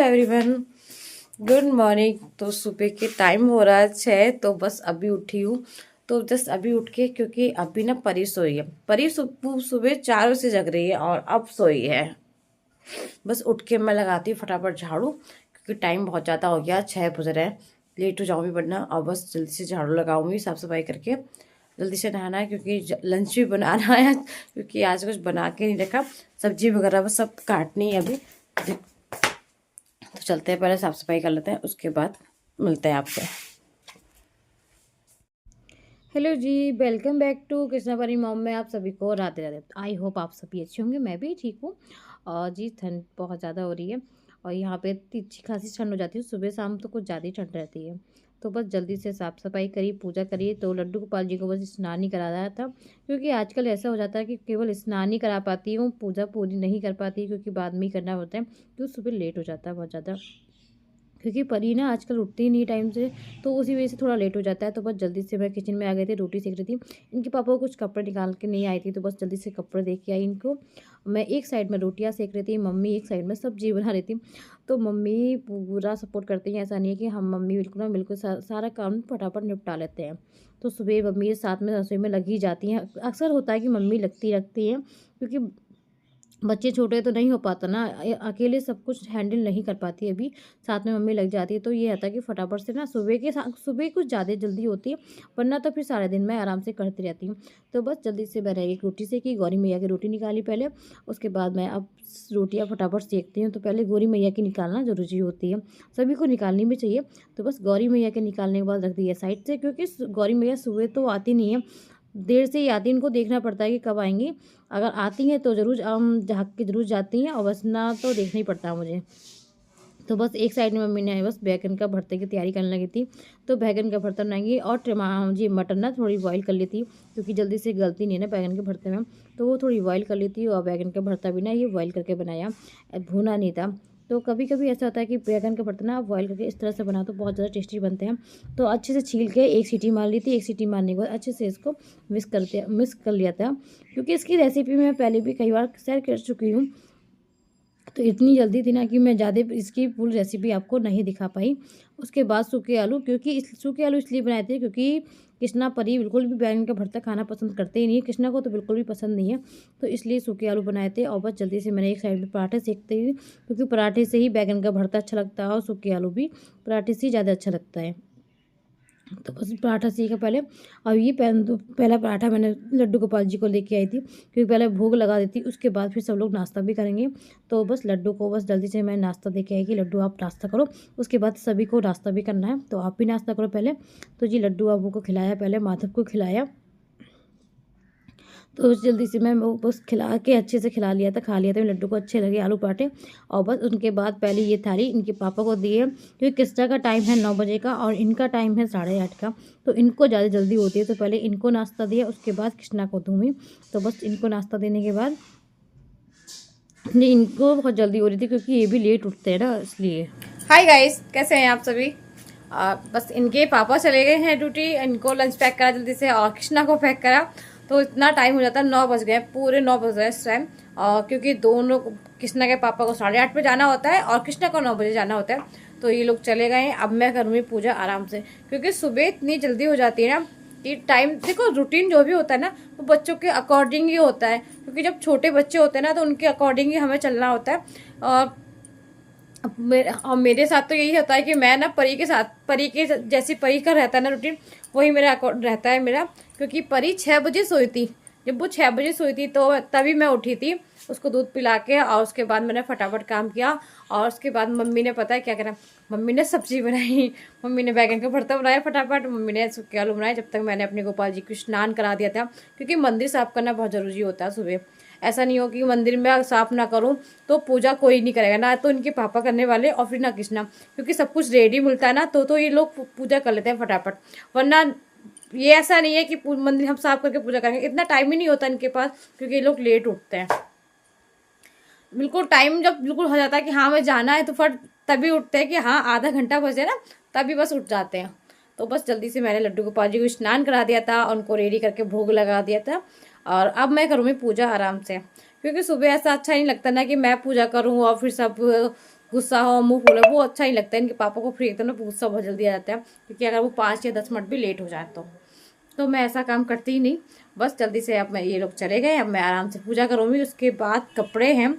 Everyone, good morning. तो सुबह के टाइम हो रहा है 6, तो बस अभी उठी हूँ। तो जस्ट अभी उठ के, क्योंकि अभी ना परी सोई है। परी सुबह 4 बजे जग रही है और अब सोई है। बस उठ के मैं लगाती हूँ फटाफट झाड़ू, क्योंकि टाइम बहुत ज़्यादा हो गया, 6 बज रहे हैं। लेट हो जाऊँगी वरना। और बस जल्दी से झाड़ू लगाऊंगी, साफ़ सफाई करके जल्दी से नहाना है, क्योंकि लंच भी बनाना है। क्योंकि आज कुछ बना के नहीं रखा, सब्जी वगैरह बस सब काटनी है अभी। तो चलते हैं, पहले साफ सफाई कर लेते हैं, उसके बाद मिलते हैं आपसे। हेलो जी, welcome back to Krishna Pari mom में आप सभी को राधे राधे। आई होप आप सभी अच्छे होंगे, मैं भी ठीक हूँ। और जी ठंड बहुत ज़्यादा हो रही है और यहाँ पे अच्छी खासी ठंड हो जाती है, सुबह शाम तो कुछ ज़्यादा ही ठंड रहती है। तो बस जल्दी से साफ़ सफाई करी, पूजा करी। तो लड्डू गोपाल जी को बस स्नान ही कराया था, क्योंकि आजकल ऐसा हो जाता है कि केवल स्नान ही करा पाती हूँ, पूजा पूरी नहीं कर पाती, क्योंकि बाद में ही करना होता है, क्योंकि सुबह लेट हो जाता है बहुत ज़्यादा। क्योंकि परी ना आजकल उठती ही नहीं टाइम से, तो उसी वजह से थोड़ा लेट हो जाता है। तो बस जल्दी से मैं किचन में आ गई थी, रोटी सेक रही थी। इनके पापा को कुछ कपड़े निकाल के नहीं आई थी, तो बस जल्दी से कपड़े दे के आई इनको। मैं एक साइड में रोटियां सेक रही थी, मम्मी एक साइड में सब्जी बना रही थी। तो मम्मी पूरा सपोर्ट करती हैं, ऐसा नहीं है कि हम मम्मी बिल्कुल ना बिल्कुल सारा काम फटाफट निपटा लेते हैं। तो सुबह मम्मी साथ में रसोई में लगी जाती हैं। अक्सर होता है कि मम्मी लगती रखती हैं, क्योंकि बच्चे छोटे तो नहीं हो पाता ना, अकेले सब कुछ हैंडल नहीं कर पाती अभी, साथ में मम्मी लग जाती है। तो ये आता है कि फटाफट से ना सुबह कुछ ज़्यादा जल्दी होती है, वरना तो फिर सारे दिन मैं आराम से करती रहती हूँ। तो बस जल्दी से मैंने एक रोटी सेकी, गौरी मैया की रोटी निकाली पहले। उसके बाद मैं अब रोटियाँ फटाफट सेकती हूँ। तो पहले गौरी मैया की निकालना जरूरी होती है, सभी को निकालनी भी चाहिए। तो बस गौरी मैया के निकालने के बाद रख दिया साइड से, क्योंकि गौरी मैया सुबह तो आती नहीं है, देर से ही आती है। इनको देखना पड़ता है कि कब आएंगी। अगर आती हैं तो ज़रूर झाँक के ज़रूर जाती हैं, और वरना तो देखना ही पड़ता है मुझे। तो बस एक साइड में मम्मी ने बस बैगन का भरते की तैयारी करने लगी थी। तो बैगन का भरता बनाएंगी, और जी मटन ना थोड़ी बॉईल कर लेती, क्योंकि जल्दी से गलती नहीं है ना बैगन के भरते में। तो वो थोड़ी बॉईल कर लेती, और बैगन का भरता भी ना ये बॉईल करके बनाया, भुना नहीं था। तो कभी कभी ऐसा होता है कि बैगन का भरता ना आप बॉईल करके इस तरह से बनाओ तो बहुत ज़्यादा टेस्टी बनते हैं। तो अच्छे से छील के एक सीटी मार ली थी, एक सीटी मारने के बाद अच्छे से इसको मिक्स कर लिया था, क्योंकि इसकी रेसिपी मैं पहले भी कई बार शेयर कर चुकी हूँ। तो इतनी जल्दी थी ना कि मैं ज़्यादा इसकी फुल रेसिपी आपको नहीं दिखा पाई। उसके बाद सूखे आलू, क्योंकि सूखे आलू इसलिए बनाए थे क्योंकि कृष्णा परी बिल्कुल भी बैगन का भरता खाना पसंद करते ही नहीं है, कृष्णा को तो बिल्कुल भी पसंद नहीं है। तो इसलिए सूखे आलू बनाए थे। और बस जल्दी से मैंने एक साइड में पराठे सेकते हुए, क्योंकि पराठे से ही बैगन का भरता अच्छा लगता है, और सूखे आलू भी पराठे से ही ज़्यादा अच्छा लगता है। तो बस पराठा सीखा पहले। और ये पहला पराठा मैंने लड्डू गोपाल जी को लेके आई थी, क्योंकि पहले भोग लगा देती, उसके बाद फिर सब लोग नाश्ता भी करेंगे। तो बस लड्डू को बस जल्दी से मैं नाश्ता दे के आई कि लड्डू आप नाश्ता करो, उसके बाद सभी को नाश्ता भी करना है, तो आप भी नाश्ता करो पहले। तो जी लड्डू बाबू को खिलाया, पहले माधव को खिलाया। तो जल्दी से मैं वो बस खिला के अच्छे से खिला लिया था, खा लिया था। लड्डू को अच्छे लगे आलू पराठे। और बस उनके बाद पहले ये थाली इनके पापा को दिए, क्योंकि कृष्णा का टाइम है 9 बजे का और इनका टाइम है 8:30 का। तो इनको ज़्यादा जल्दी होती है, तो पहले इनको नाश्ता दिया, उसके बाद कृष्णा को दूँगी। तो बस इनको नाश्ता देने के बाद नहीं, इनको बहुत जल्दी हो रही थी, क्योंकि ये भी लेट उठते हैं ना, इसलिए। हाय गाइस, कैसे हैं आप सभी। बस इनके पापा चले गए हैं ड्यूटी, इनको लंच पैक करा जल्दी से, और कृष्णा को पैक करा। तो इतना टाइम हो जाता है, 9 बज गए, पूरे 9 बज गए इस टाइम। क्योंकि दोनों कृष्णा के पापा को 8:30 पे जाना होता है, और कृष्णा को 9 बजे जाना होता है। तो ये लोग चले गए हैं। अब मैं करूँगी पूजा आराम से, क्योंकि सुबह इतनी जल्दी हो जाती है ना कि टाइम देखो, रूटीन जो भी होता है ना वो बच्चों के अकॉर्डिंग ही होता है, क्योंकि जब छोटे बच्चे होते हैं ना तो उनके अकॉर्डिंग ही हमें चलना होता है। और मेरे साथ तो यही होता है कि मैं ना परी के साथ, परी के जैसी परी का रहता है ना रूटीन, वही मेरा रहता है मेरा। क्योंकि परी 6 बजे सोई थी, जब वो 6 बजे सोई थी तो तभी मैं उठी थी, उसको दूध पिला के, और उसके बाद मैंने फटाफट काम किया। और उसके बाद मम्मी ने पता है क्या करा, मम्मी ने सब्जी बनाई, मम्मी ने बैगन का भरता बनाया फटाफट, मम्मी ने सूखे आलू बनाए, जब तक मैंने अपने गोपाल जी को स्नान करा दिया था। क्योंकि मंदिर साफ करना बहुत ज़रूरी होता है सुबह। ऐसा नहीं हो कि मंदिर में साफ ना करूं तो पूजा कोई नहीं करेगा, ना तो इनके पापा करने वाले और फिर ना कृष्णा, क्योंकि सब कुछ रेडी मिलता है ना, तो ये लोग पूजा कर लेते हैं फटाफट। वरना ये ऐसा नहीं है कि मंदिर हम साफ करके पूजा करेंगे, इतना टाइम ही नहीं होता इनके पास, क्योंकि ये लोग लेट उठते हैं। बिल्कुल टाइम जब बिल्कुल हो जाता है कि हाँ हमें जाना है, तो फट तभी उठते हैं कि हाँ आधा घंटा बचे ना, तभी बस उठ जाते हैं। तो बस जल्दी से मैंने लड्डू गोपाल जी को स्नान करा दिया था, उनको रेडी करके भोग लगा दिया था। और अब मैं करूँगी पूजा आराम से, क्योंकि सुबह ऐसा अच्छा नहीं लगता ना कि मैं पूजा करूँ और फिर सब गुस्सा हो, मुँह फूले, वो अच्छा नहीं लगता है। इनके पापा को फिर एकदम ना गुस्सा बहुत जल्दी आ जाता है, क्योंकि अगर वो 5 या 10 मिनट भी लेट हो जाए तो मैं ऐसा काम करती ही नहीं। बस जल्दी से अब मैं ये लोग चले गए, अब मैं आराम से पूजा करूँगी। उसके बाद कपड़े हैं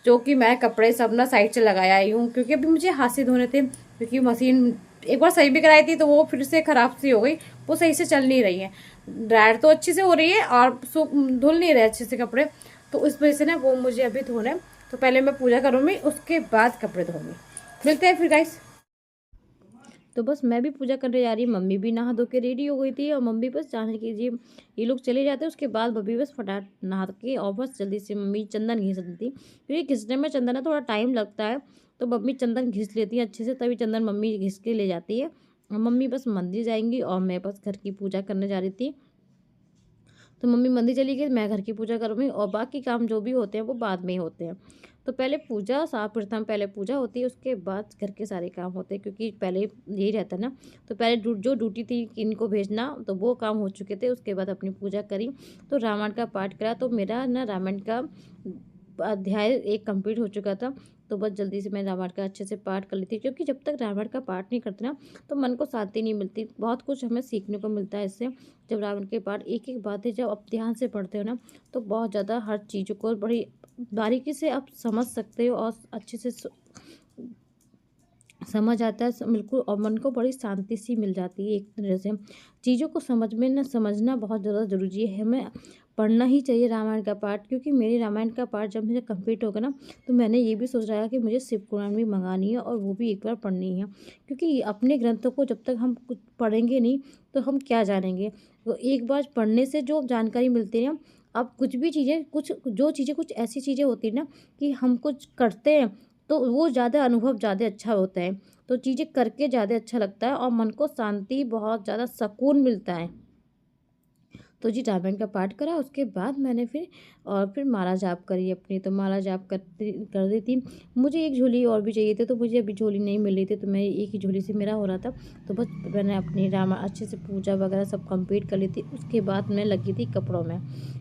जो कि मैं कपड़े सब ना साइड से लगाया आई हूँ, क्योंकि अभी मुझे हाथ से धोने थे, क्योंकि मशीन एक बार सही भी कराई थी तो वो फिर से ख़राब सी हो गई, वो सही से चल नहीं रही है। ड्रायर तो अच्छी से हो रही है और धुल नहीं रहे अच्छे से कपड़े, तो इस वजह से ना वो मुझे अभी धोने। तो पहले मैं पूजा करूँगी, उसके बाद कपड़े धोऊंगी। मिलते हैं फिर गाइस। तो बस मैं भी पूजा करने जा रही, मम्मी भी नहा धो के रेडी हो गई थी, और मम्मी बस जाने कीजिए ये लोग चले जाते हैं, उसके बाद मम्मी बस फटाफट नहा के और बस जल्दी से मम्मी चंदन घिस देती, क्योंकि घिसने में चंदन ना थोड़ा टाइम लगता है, तो मम्मी चंदन घिस लेती है अच्छे से, तभी चंदन मम्मी घिस के ले जाती है। और मम्मी बस मंदिर जाएंगी और मैं बस घर की पूजा करने जा रही थी। तो मम्मी मंदिर चली गई, मैं घर की पूजा करूँगी, और बाकी काम जो भी होते हैं वो बाद में ही होते हैं। तो पहले पूजा सर्वप्रथम पहले पूजा होती है, उसके बाद घर के सारे काम होते हैं, क्योंकि पहले यही रहता है ना। तो पहले जो ड्यूटी थी कि इनको भेजना, तो वो काम हो चुके थे, उसके बाद अपनी पूजा करी, तो रामायण का पाठ करा। तो मेरा ना रामायण का अध्याय 1 कंप्लीट हो चुका था। तो बस जल्दी से मैं रामायण का अच्छे से पाठ कर ली थी, क्योंकि जब तक रामायण का पाठ नहीं करते ना, तो मन को शांति नहीं मिलती। बहुत कुछ हमें सीखने को मिलता है इससे। जब रामायण के पाठ एक एक बातें जब आप ध्यान से पढ़ते हो ना, तो बहुत ज़्यादा हर चीज़ों को बड़ी बारीकी से आप समझ सकते हो, और अच्छे से समझ आता है बिल्कुल, और मन को बड़ी शांति सी मिल जाती है एक तरह से। चीज़ों को समझना बहुत ज़्यादा ज़रूरी है, हमें पढ़ना ही चाहिए रामायण का पाठ, क्योंकि मेरी रामायण का पाठ जब मुझे कंप्लीट होगा ना, तो मैंने ये भी सोच रहा है कि मुझे शिव पुराण भी मंगानी है, और वो भी एक बार पढ़नी है, क्योंकि अपने ग्रंथों को जब तक हम कुछ पढ़ेंगे नहीं, तो हम क्या जानेंगे। तो एक बार पढ़ने से जो जानकारी मिलती है ना, अब कुछ भी चीज़ें कुछ ऐसी चीज़ें होती है ना, कि हम कुछ करते हैं तो वो ज़्यादा अनुभव ज़्यादा अच्छा होता है, तो चीज़ें करके ज़्यादा अच्छा लगता है, और मन को शांति बहुत ज़्यादा सुकून मिलता है। तो जी रामायण का पाठ करा, उसके बाद मैंने फिर माला जाप करी अपनी। तो माला जाप कर रही थी। मुझे एक झोली और भी चाहिए थे, तो मुझे अभी झोली नहीं मिल रही थी, तो मैं एक ही झोली से मेरा हो रहा था। तो बस मैंने अपनी रामा अच्छे से पूजा वगैरह सब कंप्लीट कर ली थी। उसके बाद मैं लगी थी कपड़ों में,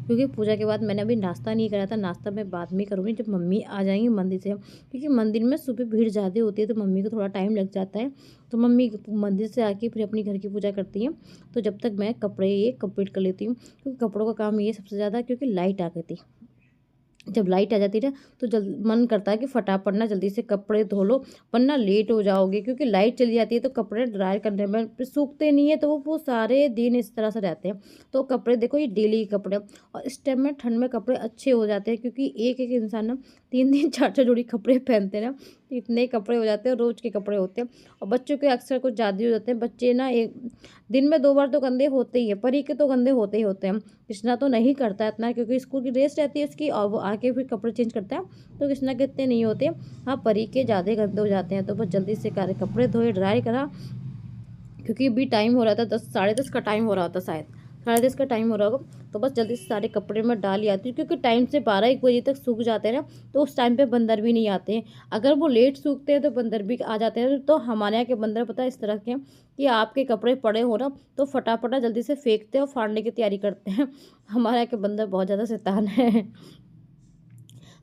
क्योंकि पूजा के बाद मैंने अभी नाश्ता नहीं करा था। नाश्ता मैं बाद में करूँगी जब मम्मी आ जाएंगी मंदिर से, क्योंकि मंदिर में सुबह भीड़ ज़्यादा होती है, तो मम्मी को थोड़ा टाइम लग जाता है। तो मम्मी मंदिर से आके फिर अपनी घर की पूजा करती हैं। तो जब तक मैं कपड़े ये कंप्लीट कर लेती हूँ, क्योंकि कपड़ों का काम ये सबसे ज़्यादा, क्योंकि लाइट आ गई थी। जब लाइट आ जाती है तो मन करता है कि फटाफट ना जल्दी से कपड़े धो लो, वरना लेट हो जाओगे, क्योंकि लाइट चली जाती है तो कपड़े ड्राई करने में फिर सूखते नहीं है, तो वो सारे दिन इस तरह से रहते हैं। तो कपड़े देखो, ये डेली के कपड़े, और इस टाइम में ठंड में कपड़े अच्छे हो जाते हैं, क्योंकि एक एक इंसान ना 3 3 4 4 जोड़ी कपड़े पहनते हैं ना, तो इतने कपड़े हो जाते हैं, रोज़ के कपड़े होते हैं। और बच्चों के अक्सर कुछ ज़्यादा हो जाते हैं, बच्चे ना एक दिन में 2 बार तो गंदे होते ही हैं, परी के तो गंदे होते ही होते हैं। कृष्णा तो नहीं करता है इतना, क्योंकि स्कूल की ड्रेस रहती है उसकी, और वो आके फिर कपड़े चेंज करता है, तो कृष्णा के इतने नहीं होते। हाँ, परी के ज़्यादा गंदे हो जाते हैं। तो बस जल्दी से सारे कपड़े धोए, ड्राई करा, क्योंकि अभी टाइम हो रहा था 10 साढ़े 10 का टाइम हो रहा था, शायद साढ़े 10 का टाइम हो रहा होगा। तो बस जल्दी से सारे कपड़े मैं डाल ही आती हूँ, क्योंकि टाइम से 12 1 बजे तक सूख जाते हैं ना, तो उस टाइम पे बंदर भी नहीं आते हैं। अगर वो लेट सूखते हैं तो बंदर भी आ जाते हैं। तो हमारे यहाँ के बंदर पता है इस तरह के हैं, कि आपके कपड़े पड़े हो ना, तो फटाफट जल्दी से फेंकते हैं और फाड़ने की तैयारी करते हैं। हमारे यहाँ के बंदर बहुत ज़्यादा शैतान है।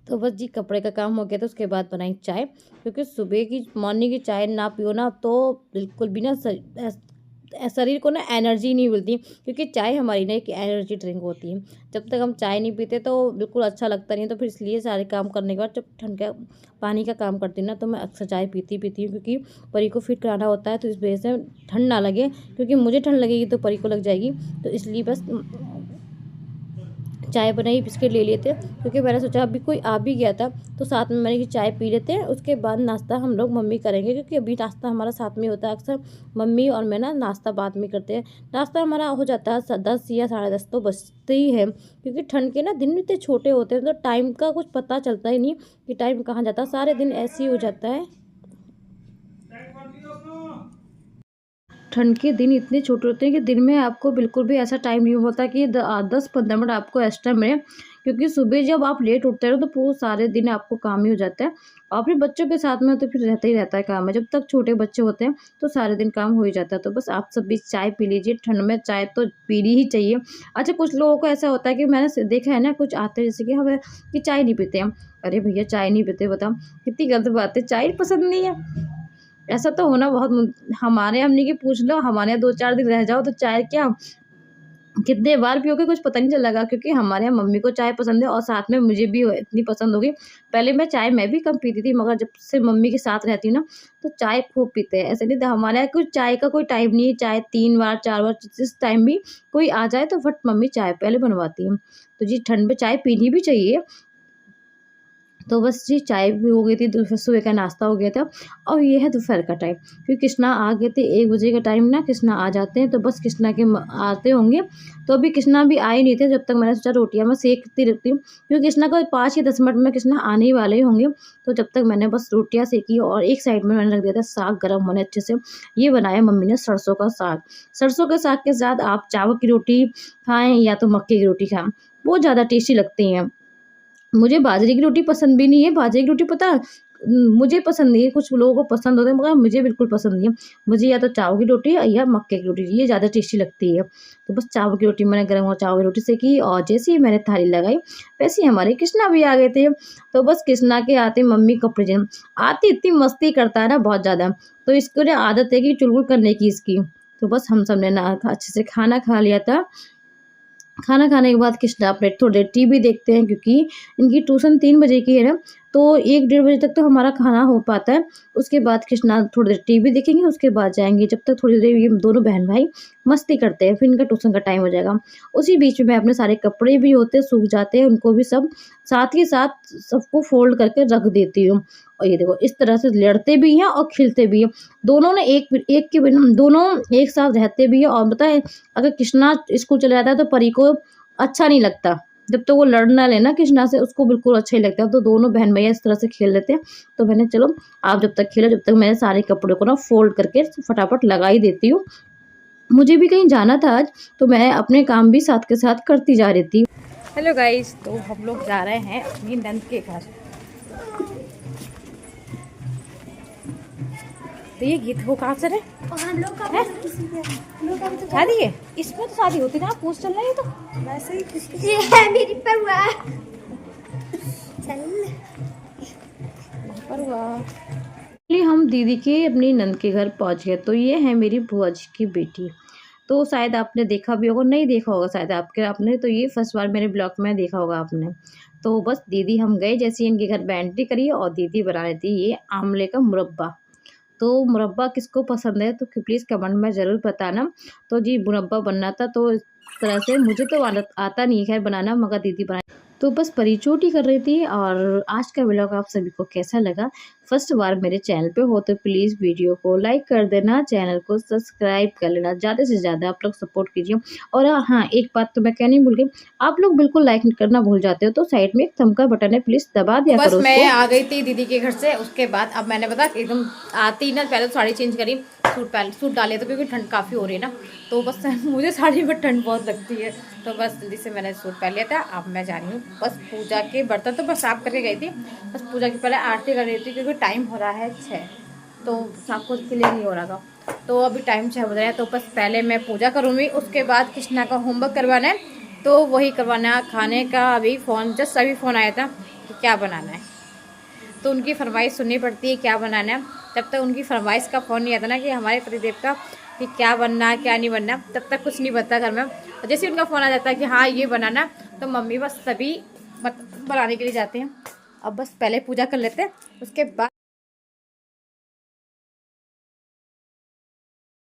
तो बस जी कपड़े का काम हो गया, तो उसके बाद बनाई चाय, क्योंकि सुबह की मॉर्निंग की चाय ना पियो ना, तो बिल्कुल भी ना शरीर को ना एनर्जी नहीं मिलती, क्योंकि चाय हमारी ना एक एनर्जी ड्रिंक होती है। जब तक हम चाय नहीं पीते तो बिल्कुल अच्छा लगता नहीं है। तो फिर इसलिए सारे काम करने के बाद जब ठंड का पानी का काम करती हूँ ना, तो मैं अक्सर चाय पीती हूँ, क्योंकि परी को फिट कराना होता है, तो इस वजह से ठंड ना लगे, क्योंकि मुझे ठंड लगेगी तो परी को लग जाएगी। तो इसलिए बस चाय बनाई, बिस्किट ले लिए थे, क्योंकि मैंने सोचा अभी कोई आ भी गया था, तो साथ में मैंने कि चाय पी लेते हैं, उसके बाद नाश्ता हम लोग मम्मी करेंगे, क्योंकि अभी नाश्ता हमारा साथ में होता है अक्सर। मम्मी और मैं ना नाश्ता बाद में करते हैं। नाश्ता हमारा हो जाता है 10 या 10:30 तो बजते ही है, क्योंकि ठंड के ना दिन इतने छोटे होते हैं, तो टाइम का कुछ पता चलता ही नहीं कि टाइम कहाँ जाता है, सारे दिन ऐसे ही हो जाता है। ठंड के दिन इतने छोटे होते हैं कि दिन में आपको बिल्कुल भी ऐसा टाइम नहीं होता कि 10-15 मिनट आपको एक्स्ट्रा मिले, क्योंकि सुबह जब आप लेट उठते हो तो पूरा सारे दिन आपको काम ही हो जाता है, और फिर बच्चों के साथ में तो फिर रहता ही रहता है काम है। जब तक छोटे बच्चे होते हैं तो सारे दिन काम हो ही जाता है। तो बस आप सब भी चाय पी लीजिए, ठंड में चाय तो पीनी ही चाहिए। अच्छा, कुछ लोगों को ऐसा होता है कि मैंने देखा है ना, कुछ आते हैं जैसे कि हमें कि चाय नहीं पीते हम। अरे भैया, चाय नहीं पीते बताओ, कितनी गलत बात है, चाय पसंद नहीं है। ऐसा तो होना बहुत हमारे हमने की पूछ लो, हमारे यहाँ 2-4 दिन रह जाओ तो चाय क्या कितने बार पियोगे कुछ पता नहीं चलेगा, क्योंकि हमारे यहाँ मम्मी को चाय पसंद है और साथ में मुझे भी इतनी पसंद हो गई। पहले मैं भी कम पीती थी, मगर जब से मम्मी के साथ रहती हूँ ना, तो चाय खूब पीते हैं। ऐसे नहीं था, हमारे यहाँ कुछ चाय का कोई टाइम नहीं है, चाय 3 बार 4 बार जिस टाइम भी कोई आ जाए तो फट मम्मी चाय पहले बनवाती है। तो जी, ठंड में चाय पीनी भी चाहिए। तो बस जी, चाय भी हो गई थी, सुबह का नाश्ता हो गया था। और ये है दोपहर का टाइम, क्योंकि कृष्णा आ गए थे 1 बजे का टाइम ना, कृष्णा आ जाते हैं। तो बस कृष्णा के आते होंगे, तो अभी कृष्णा भी आए नहीं थे। जब तक मैंने सोचा रोटियां मैं सेकती रहती हूँ, क्योंकि कृष्णा को 5 या 10 मिनट में कृष्णा आने ही वाले ही होंगे। तो जब तक मैंने बस रोटियां सेकी, और एक साइड में मैंने रख दिया था साग गर्म होने अच्छे से। ये बनाया मम्मी ने सरसों का साग। सरसों के साग के साथ आप चावल की रोटी खाएं या तो मक्के की रोटी खाएं, बहुत ज़्यादा टेस्टी लगती हैं। मुझे बाजरे की रोटी पसंद भी नहीं है, बाजरे की रोटी पता है, मुझे पसंद नहीं है, कुछ लोगों को पसंद होता है मगर मुझे बिल्कुल पसंद नहीं है। मुझे या तो चावल की रोटी या मक्के की रोटी, ये ज़्यादा टेस्टी लगती है। तो बस चावल की रोटी मैंने गर्म और चावल की रोटी सेकी, और जैसे ही मैंने थाली लगाई वैसे ही हमारे कृष्णा भी आ गए थे। तो बस कृष्णा के आते मम्मी कपड़े चेंज, आती इतनी मस्ती करता है ना बहुत ज़्यादा, तो इसको ना आदत है कि चुलबुल करने की इसकी। तो बस हम सब ने ना अच्छे से खाना खा लिया था। खाना खाने के बाद कृष्णा अपने थोड़ी देर टीवी देखते हैं, क्योंकि इनकी ट्यूशन 3 बजे की है ना, तो 1 डेढ़ बजे तक तो हमारा खाना हो पाता है। उसके बाद कृष्णा थोड़ी देर टीवी देखेंगे, उसके बाद जाएँगे। जब तक थोड़ी देर ये दोनों बहन-भाई मस्ती करते हैं, फिर इनका ट्यूशन का टाइम हो जाएगा। उसी बीच में मैं अपने सारे कपड़े भी होते हैं, सूख जाते हैं, उनको भी सब साथ के साथ सबको फ़ोल्ड करके रख देती हूँ। और ये देखो, इस तरह से लड़ते भी हैं और खिलते भी हैं। दोनों ने एक के बिना दोनों एक साथ रहते भी हैं। और पता है, अगर कृष्णा स्कूल चला जाता है तो परी को अच्छा नहीं लगता। जब तक तो वो लड़ ना ले ना कृष्णा से, उसको बिल्कुल अच्छा ही लगता है। तो दोनों बहन भैया इस तरह से खेल लेते हैं। तो मैंने चलो आप जब तक खेलो, जब तक मैंने सारे कपड़ों को ना फ़ोल्ड करके फटाफट लगा ही देती हूँ। मुझे भी कहीं जाना था आज, तो मैं अपने काम भी साथ के साथ करती जा रही थी। हेलो गाइस, तो हम लोग जा रहे हैं अपनी नंद के घर। तो ये गीत वो कहाँ से है? शादी है, इसमें तो शादी होती ना, पूछ चल रही है। तो वैसे ही ये है मेरी परवा हम दीदी के अपनी नंद के घर पहुंच गए। तो ये है मेरी बुआ जी की बेटी। तो शायद आपने देखा भी होगा, नहीं देखा होगा शायद आपने, तो ये फर्स्ट बार मेरे ब्लॉग में देखा होगा आपने। तो बस दीदी हम गए, जैसे ही इनके घर एंट्री करी और दीदी बना रही थी ये आमले का मुरब्बा। तो मुरब्बा किसको पसंद है तो प्लीज़ कमेंट में ज़रूर बताना। तो जी, मुरब्बा बनना था, तो इस तरह से मुझे तो आता नहीं है खैर बनाना, मगर दीदी बना। तो बस परिचोटी कर रही थी। और आज का व्लॉग आप सभी को कैसा लगा? फर्स्ट बार मेरे चैनल पे हो तो प्लीज़ वीडियो को लाइक कर देना, चैनल को सब्सक्राइब कर लेना, ज़्यादा से ज़्यादा आप लोग सपोर्ट कीजिए। और हाँ, एक बात तो मैं कहनी भूल गई, आप लोग बिल्कुल लाइक करना भूल जाते हो, तो साइड में एक थंब का बटन है, प्लीज़ दबा दिया करो। बस मैं आ गई थी दीदी के घर से, उसके बाद अब मैंने पता एकदम आती ना, पहले तो साड़ी चेंज करी, सूट डाले तो, क्योंकि ठंड काफ़ी हो रही है ना, तो बस मुझे साड़ी में ठंड बहुत लगती है। तो बस जल्दी से मैंने सूट पहन लिया था। अब मैं जा रही हूँ, बस पूजा के बर्तन तो बस साफ करके गई थी, बस पूजा की पहले आरती कर रही थी, क्योंकि टाइम हो रहा है 6, तो साफ को क्लियर नहीं हो रहा था। तो अभी टाइम 6 बज रहा है, तो बस पहले मैं पूजा करूँगी, उसके बाद कृष्णा का होमवर्क करवाना है, तो वही करवाना है। खाने का अभी जस्ट अभी फ़ोन आया था कि क्या बनाना है, तो उनकी फरमाइश सुननी पड़ती है क्या बनाना है। तब तक उनकी फरमाइश का फ़ोन नहीं आता ना, कि हमारे पतिदेव का कि क्या बनना है क्या नहीं बनना, तब तक कुछ नहीं बनता घर में। और जैसे उनका फ़ोन आ जाता है कि हाँ ये बनाना, तो मम्मी बस तभी बनाने के लिए जाते हैं। अब बस पहले पूजा कर लेते हैं, उसके बाद